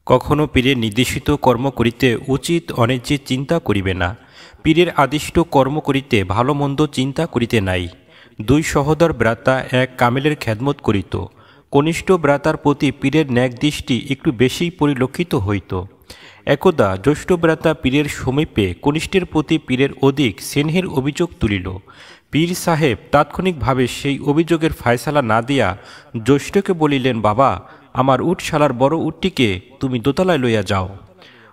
কখনো পীরের নির্দেশিত কর্ম করিতে উচিত অনিচ্ছিত চিন্তা করিবে না। পীরের আদিষ্ট কর্ম করিতে ভালো মন্দ চিন্তা করিতে নাই। দুই সহোদর ভ্রাতা এক কামেলের খেদমত করিত। কনিষ্ঠ ভ্রাতার প্রতি পীরের ন্যাক দৃষ্টি একটু বেশিই পরিলক্ষিত হইত। একদা জ্যৈষ্ঠ ভ্রাতা পীরের সমীপে কনিষ্ঠের প্রতি পীরের অধিক স্নেহের অভিযোগ তুলিল। পীর সাহেব তাৎক্ষণিকভাবে সেই অভিযোগের ফায়সালা না দিয়া জ্যৈষ্ঠকে বলিলেন, বাবা, আমার উটশালার বড় উটটিকে তুমি দোতলায় লইয়া যাও।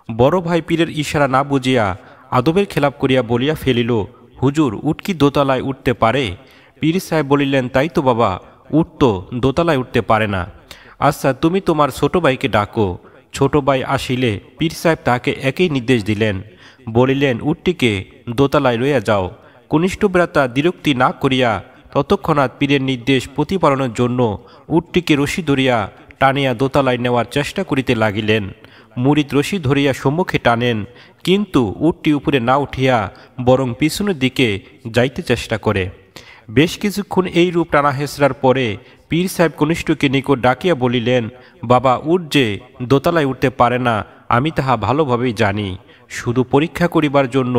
বড় ভাই পীরের ইশারা না বুঝিয়া আদবের খেলাপ করিয়া বলিয়া ফেলিল, হুজুর, উট কি দোতলায় উঠতে পারে? পীর সাহেব বলিলেন, তাই তো বাবা, উট তো দোতলায় উঠতে পারে না। আচ্ছা, তুমি তোমার ছোট ভাইকে ডাকো। ছোট ভাই আসিলে পীর সাহেব তাহাকে একই নির্দেশ দিলেন। বলিলেন, উটটিকে দোতলায় লইয়া যাও। কনিষ্ঠ ভ্রাতা দ্বিরুক্তি না করিয়া ততক্ষণাৎ পীরের নির্দেশ প্রতিপালনের জন্য উটটিকে রশি ধরিয়া টানিয়া দোতলায় নেওয়ার চেষ্টা করিতে লাগিলেন। মুরিদ রশি ধরিয়া সম্মুখে টানেন, কিন্তু উটটি উপরে না উঠিয়া বরং পিছনের দিকে যাইতে চেষ্টা করে। বেশ কিছুক্ষণ এই রূপ টানা হেসরার পরে পীর সাহেব কনিষ্ঠকে নিকট ডাকিয়া বলিলেন, বাবা, উট যে দোতলায় উঠতে পারে না আমি তাহা ভালোভাবেই জানি। শুধু পরীক্ষা করিবার জন্য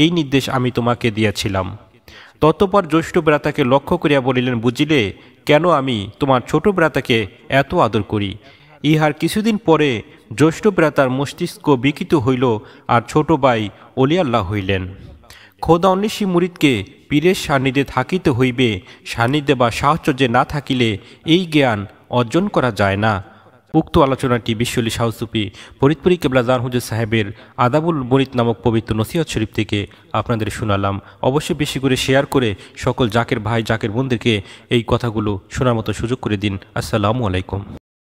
এই নির্দেশ আমি তোমাকে দিয়াছিলাম। ততপর জ্যৈষ্ঠ ভ্রাতাকে লক্ষ্য করিয়া বলিলেন, বুঝিলে কেন আমি তোমার ছোট ভ্রাতাকে এত আদর করি? ইহার কিছুদিন পরে জ্যৈষ্ঠ ভ্রাতার মস্তিষ্ক বিকৃত হইল আর ছোট ভাই অলিয়াল্লাহ হইলেন। খোদা অন্বেষী মুরিদকে পীরের সান্নিধ্যে থাকিতে হইবে। সান্নিধ্যে বা সাহচর্যে না থাকিলে এই জ্ঞান অর্জন করা যায় না। উক্ত আলোচনাটি বিশ্বলি শাহসুফি ফরিদপুরি কেবলা জান হুজুর সাহেবের আদাবুল মুরিদ নামক পবিত্র নসিহত শরীফ থেকে আপনাদের শোনালাম। অবশ্যই বেশি করে শেয়ার করে সকল জাকের ভাই জাকের বোনদেরকে এই কথাগুলো শোনার মতো সুযোগ করে দিন। আসসালামু আলাইকুম।